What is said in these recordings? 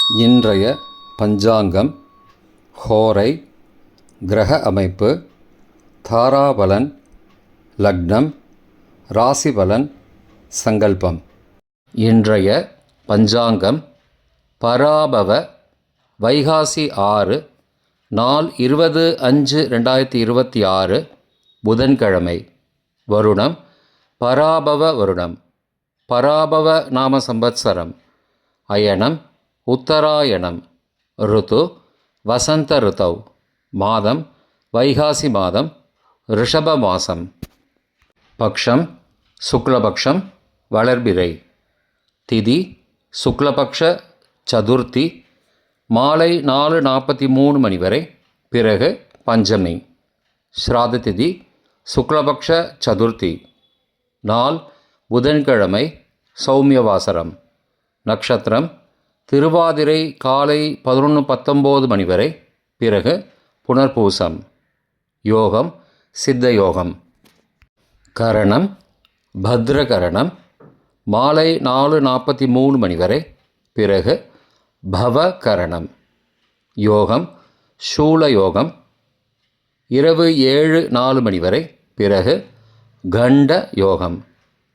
இன்றைய பஞ்சாங்கம், ஹோரை, கிரக அமைப்பு, தாராபலன், லக்னம், ராசிபலன், சங்கல்பம். இன்றைய பஞ்சாங்கம் பராபவ வைகாசி 6 நாள் 20/5/2026 புதன்கிழமை. வருடம் பராபவ வருடம். பராபவ நாம சம்பத்சரம். அயனம் உத்தராயணம். ருத்து வசந்த ருத்தவ். மாதம் வைகாசி மாதம், ரிஷப மாசம். பக்ஷம் சுக்லபக்ஷம், வளர்பிறை. திதி சுக்லபக்ஷ சதுர்த்தி மாலை 4:43 மணி வரை, பிறகு பஞ்சமி. ஸ்ராத திதி சுக்லபக்ஷ சதுர்த்தி. நாள் புதன்கிழமை, சௌமியவாசரம். நட்சத்திரம் திருவாதிரை காலை 11:19 மணி வரை, பிறகு புனர்பூசம். யோகம் சித்த யோகம். கரணம் பத்ரகரணம் மாலை 4:43 மணி வரை, பிறகு பவகரணம். யோகம் சூல யோகம் இரவு 7:04 மணி வரை, பிறகு கண்ட யோகம்.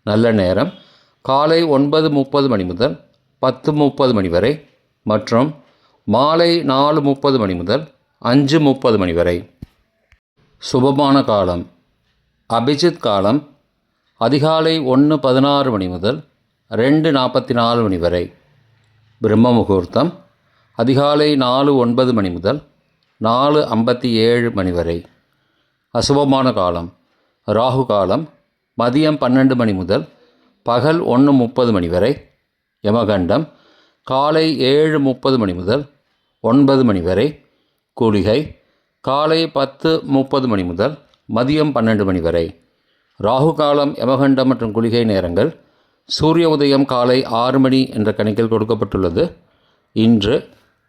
நல்ல நேரம் காலை 9:30 மணி முதல் 10:30 மணி வரை மற்றும் மாலை 4:30 மணி முதல் 5:30 மணி வரை. சுபமான காலம் அபிஜித் காலம் அதிகாலை 1:16 மணி முதல் 2:44 மணி வரை. பிரம்ம முகூர்த்தம் அதிகாலை 4:09 மணி முதல் 4:57 மணி வரை. அசுபமான காலம் ராகு காலம் மதியம் 12 மணி முதல் பகல் 1:30 மணி வரை. யமகண்டம் காலை 7:30 மணி முதல் 9 மணி வரை. குளிகை காலை 10:30 மணி முதல் மதியம் 12 மணி வரை. ராகு காலம், யமகண்டம் மற்றும் குளிகை நேரங்கள் சூரிய உதயம் காலை 6 மணி என்ற கணக்கில் கொடுக்கப்பட்டுள்ளது. இன்று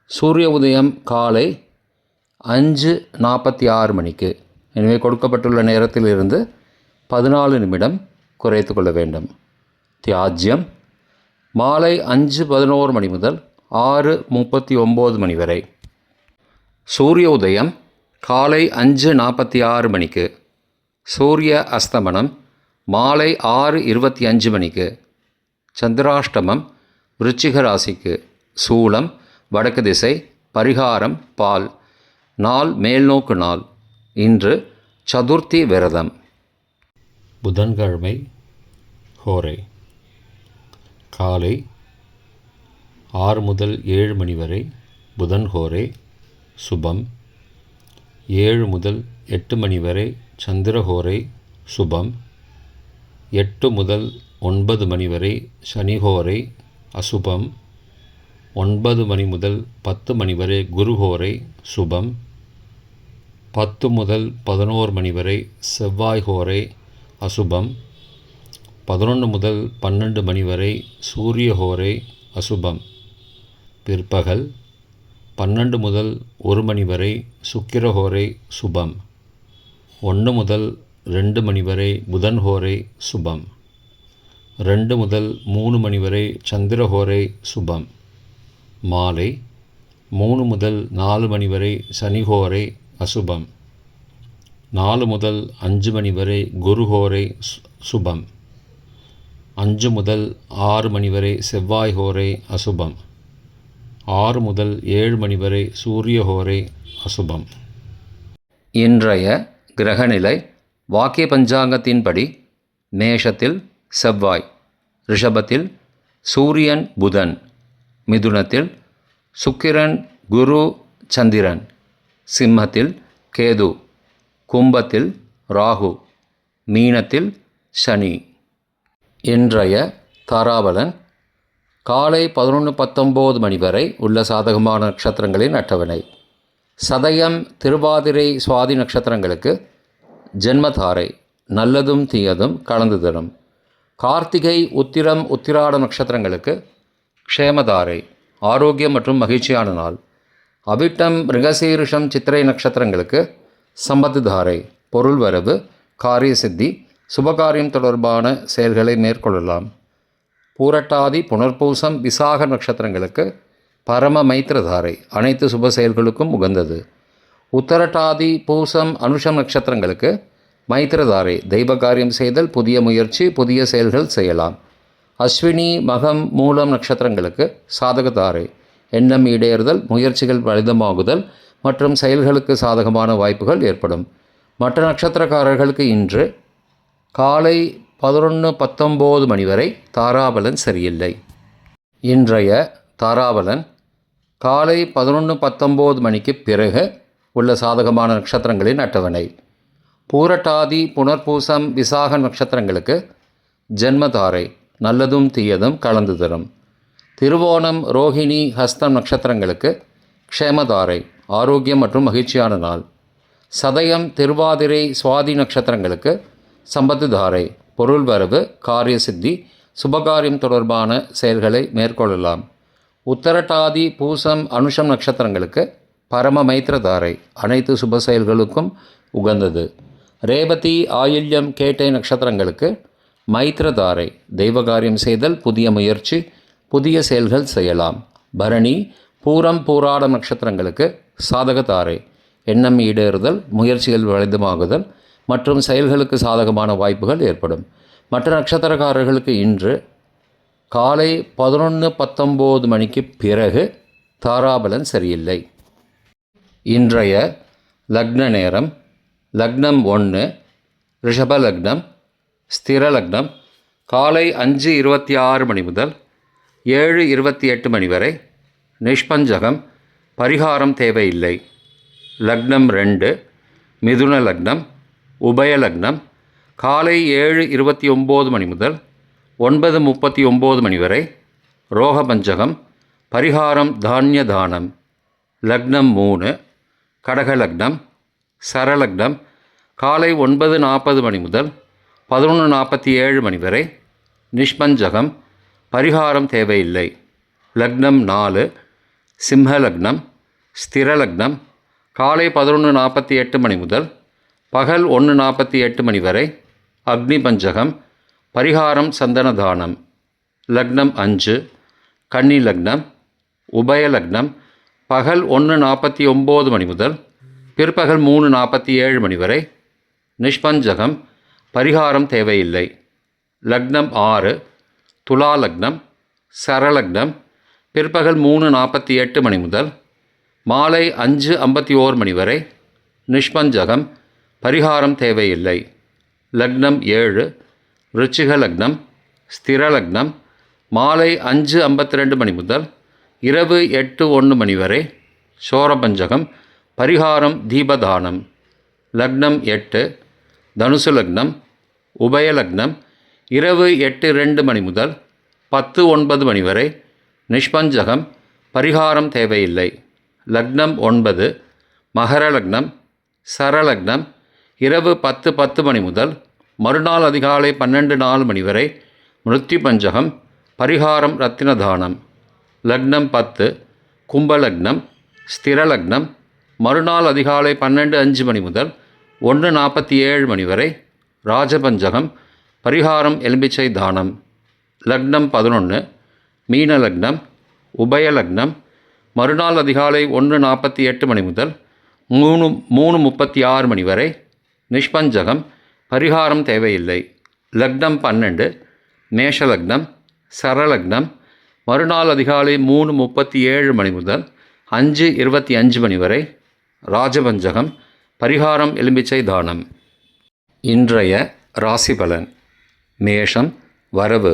சூரிய உதயம் காலை 5:46 மணிக்கு. எனவே கொடுக்கப்பட்டுள்ள நேரத்திலிருந்து 14 நிமிடம் குறைத்து கொள்ள வேண்டும். தியாஜ்யம் மாலை 5:11 மணி முதல் 6:39 மணி வரை. சூரிய உதயம் காலை 5:46 மணிக்கு. சூரிய அஸ்தமனம் மாலை 6:25 மணிக்கு. சந்திராஷ்டமம் விருச்சிக ராசிக்கு. சூலம் வடக்கு திசை. பரிகாரம் பால். நாள் மேல்நோக்கு நாள். இன்று சதுர்த்தி விரதம். புதன்கிழமை ஹோரை காலை 6 முதல் 7 மணி வரை புதன் ஹோரை சுபம். 7 முதல் 8 மணி வரை சந்திரஹோரை சுபம். 8 முதல் 9 மணி வரை சனிஹோரை அசுபம். 9 மணி முதல் 10 மணி வரை குருஹோரை சுபம். 10 முதல் 11 மணி வரை செவ்வாய் ஹோரை அசுபம். 11 முதல் 12 மணி வரை சூரிய ஹோரை அசுபம். பிற்பகல் 12 முதல் 1 மணி வரை சுக்கிரஹோரை சுபம். 1 முதல் 2 மணி வரை புதன் ஹோரை சுபம். 2 முதல் 3 மணி வரை சந்திரஹோரை சுபம். மாலை 3 முதல் 4 மணி வரை சனிஹோரை அசுபம். 4 முதல் 5 மணி வரை குருஹோரை சுபம். 5 முதல் 6 மணி வரை செவ்வாய் ஹோரை அசுபம். 6 முதல் 7 மணி வரை சூரிய ஹோரை அசுபம். இன்றைய கிரகநிலை வாக்கிய பஞ்சாங்கத்தின்படி மேஷத்தில் செவ்வாய், ரிஷபத்தில் சூரியன் புதன், மிதுனத்தில் சுக்கிரன் குரு சந்திரன், சிம்மத்தில் கேது, கும்பத்தில் ராகு, மீனத்தில் சனி. இன்றைய தாராபலன் காலை 11:19 மணி வரை உள்ள சாதகமான நட்சத்திரங்களின் அட்டவணை. சதயம் திருவாதிரை சுவாதி நட்சத்திரங்களுக்கு ஜென்மதாரை, நல்லதும் தீயதும் கலந்து தரும். கார்த்திகை உத்திரம் உத்திராட நட்சத்திரங்களுக்கு க்ஷேமதாரை, ஆரோக்கியம் மற்றும் மகிழ்ச்சியான நாள். அவிட்டம் மிருகசீரிஷம் சித்திரை நட்சத்திரங்களுக்கு சம்பத்து தாரை, பொருள் வரவு, காரிய சித்தி, சுபகாரியம் தொடர்பான செயல்களை மேற்கொள்ளலாம். பூரட்டாதி புனர்பூசம் விசாக நட்சத்திரங்களுக்கு பரம மைத்திரதாரை, அனைத்து சுப செயல்களுக்கும் உகந்தது. உத்தரட்டாதி பூசம் அனுஷம் நட்சத்திரங்களுக்கு மைத்திரதாரை, தெய்வ காரியம் செய்தல், புதிய முயற்சி, புதிய செயல்கள் செய்யலாம். அஸ்வினி மகம் மூலம் நட்சத்திரங்களுக்கு சாதகதாரை, எண்ணம் ஈடேறுதல், முயற்சிகள் பலிதமாகுதல் மற்றும் செயல்களுக்கு சாதகமான வாய்ப்புகள் ஏற்படும். மற்ற நட்சத்திரக்காரர்களுக்கு இன்று காலை 11:19 மணி வரை தாராபலன் சரியில்லை. இன்றைய தாராபலன் காலை 11:19 மணிக்கு பிறகு உள்ள சாதகமான நட்சத்திரங்களின் அட்டவணை. பூரட்டாதி புனர்பூசம் விசாக நட்சத்திரங்களுக்கு ஜென்மதாரை, நல்லதும் தீயதும் கலந்து தரும். திருவோணம் ரோஹிணி ஹஸ்தம் நட்சத்திரங்களுக்கு க்ஷேமதாரை, ஆரோக்கியம் மற்றும் மகிழ்ச்சியான நாள். சதயம் திருவாதிரை சுவாதி நட்சத்திரங்களுக்கு சம்பத்துதாரை, பொருள் வரவு, காரிய சித்தி, சுபகாரியம் தொடர்பான செயல்களை மேற்கொள்ளலாம். உத்தரட்டாதி பூசம் அனுஷம் நட்சத்திரங்களுக்கு பரம மைத்திரதாரை, அனைத்து சுப செயல்களுக்கும் உகந்தது. ரேவதி ஆயில்யம் கேட்டை நட்சத்திரங்களுக்கு மைத்திரதாரை, தெய்வகாரியம் செய்தல், புதிய முயற்சி, புதிய செயல்கள் செய்யலாம். பரணி பூரம் பூராடம் நட்சத்திரங்களுக்கு சாதகதாரை, எண்ணம் ஈடேறுதல், முயற்சிகள் பலிதமாகுதல் மற்றும் செயல்களுக்கு சாதகமான வாய்ப்புகள் ஏற்படும். மற்ற நட்சத்திரக்காரர்களுக்கு இன்று காலை 11:19 மணிக்கு பிறகு தாராபலன் சரியில்லை. இன்றைய லக்ன நேரம் லக்னம் 1 ரிஷப லக்னம், ஸ்திர லக்னம் காலை 5:26 மணி முதல் 7:28 மணி வரை, நிஷ்பஞ்சகம், பரிகாரம் தேவையில்லை. லக்னம் 2 மிதுன லக்னம், உபய லக்னம் காலை 7:29 மணி முதல் 9:39 மணி வரை, ரோகபஞ்சகம், பரிகாரம் தானிய தானம். லக்னம் 3 கடக லக்னம், சரலக்னம் காலை 9:40 மணி முதல் 11:47 மணி வரை, நிஷ்பஞ்சகம், பரிகாரம் தேவையில்லை. லக்னம் 4 சிம்ம லக்னம், ஸ்திர லக்னம் காலை 11:48 மணி முதல் பகல் 1:48 மணி வரை, அக்னி பஞ்சகம், பரிகாரம் சந்தனதானம். லக்னம் 5 கன்னி லக்னம், உபய லக்னம் பகல் 1:49 மணி முதல் பிற்பகல் 3:47 மணி வரை, நிஷ்பஞ்சகம், பரிகாரம் தேவையில்லை. லக்னம் 6 துலா லக்னம், சரலக்னம் பிற்பகல் 3:48 மணி முதல் மாலை 5:51 மணி வரை, நிஷ்பஞ்சகம், பரிகாரம் தேவையில்லை. லக்னம் 7 விருச்சிக லக்னம், ஸ்திர லக்னம் மாலை 5:52 மணி முதல் இரவு 8:01 மணி வரை, சோரபஞ்சகம், பரிகாரம் தீபதானம். லக்னம் 8 தனுசு லக்னம், உபய லக்னம் இரவு 8:02 மணி முதல் 10:09 மணி வரை, நிஷ்பஞ்சகம், பரிகாரம் தேவையில்லை. லக்னம் 9 மகர லக்னம், சரலக்னம் இரவு 10:10 மணி முதல் மறுநாள் அதிகாலை 12:04 மணி வரை, மிருத்யு பஞ்சகம், பரிகாரம் ரத்தினதானம். லக்னம் 10 கும்பலக்னம், ஸ்திர லக்னம் மறுநாள் அதிகாலை 12:05 மணி முதல் 1:47 மணி வரை, ராஜபஞ்சகம், பரிகாரம் எலும்பிச்சை தானம். லக்னம் 11 மீன லக்னம், உபய லக்னம் மறுநாள் அதிகாலை 1:48 மணி முதல் 3:36 மணி வரை, நிஷ்பஞ்சகம், பரிகாரம் தேவையில்லை. லக்னம் 12 மேஷ லக்னம், சரலக்னம் மறுநாள் அதிகாலை 3:37 மணி முதல் 5:25 மணி வரை, ராஜபஞ்சகம், பரிகாரம் எலும்பிச்சை தானம். இன்றைய ராசி பலன். மேஷம் வரவு,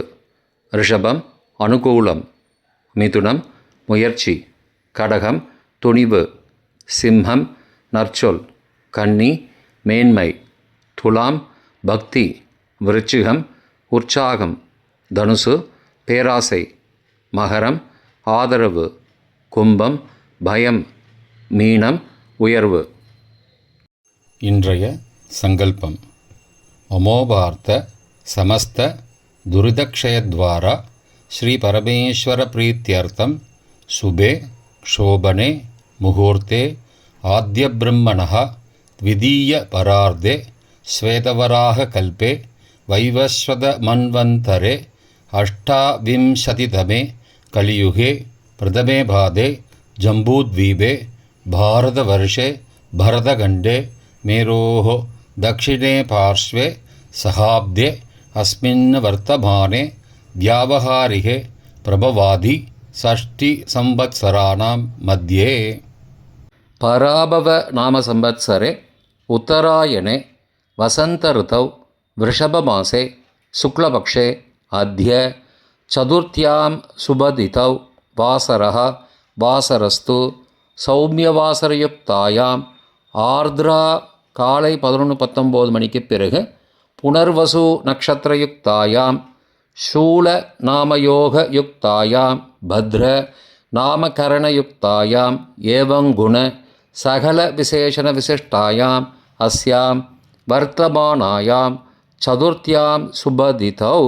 ரிஷபம் அனுகூலம், மிதுனம் முயற்சி, கடகம் துணிவு, சிம்மம் நற்சொல், கன்னி மேன்மை, துலாம் பக்தி, விருச்சிகம் உற்சாகம், தனுசு பேராசை, மகரம் ஆதரவு, கும்பம் பயம், மீனம் உயர்வு. இன்றைய சங்கல்பம். அமோபார்த்த சமஸ்த துரிதக்ஷயத்வாரா ஸ்ரீ பரமேஸ்வர பிரீத்யர்த்தம் சுபே க்ஷோபனே முகூர்த்தே ஆத்யப்ரம்மணः த்விதீய பரார்த்தே ஸ்வேதவராக கல்பே வைவஸ்வத மன்வந்தரே அஷ்டாவிம்சதிதமே கலியுகே प्रथमे पादे जम्बूद्वीपे भारतवर्षे भरतखण्डे मेरोः दक्षिणे पार्श्वे सहाब्दे अस्मिन् वर्तमाने व्यावहारिके प्रभवादि षष्टिसंवत्सराणां मध्ये पराभव नाम संवत्सरे उत्तरायणे वसन्तऋतौ वृषभमासे शुक्लपक्षे अद्य चतुर्थ्यां शुभतिथौ वासरः वासरस्तु சௌமியவாசரயுக்தாயாம் ஆர்திரா காலை 11:19 மணிக்கு பிறகு புனர்வசு நக்ஷத்திரயுக்தாயாம் சூல நாமயோக யுக்தாயாம் பத்ர நாமகரணயுக்தாயாம் ஏவங்குண சகல விசேஷண விசிஷ்டாயாம் அஸ்யாம் வர்த்தமானாயாம் சதுர்த்தியாம் சுபதிதௌ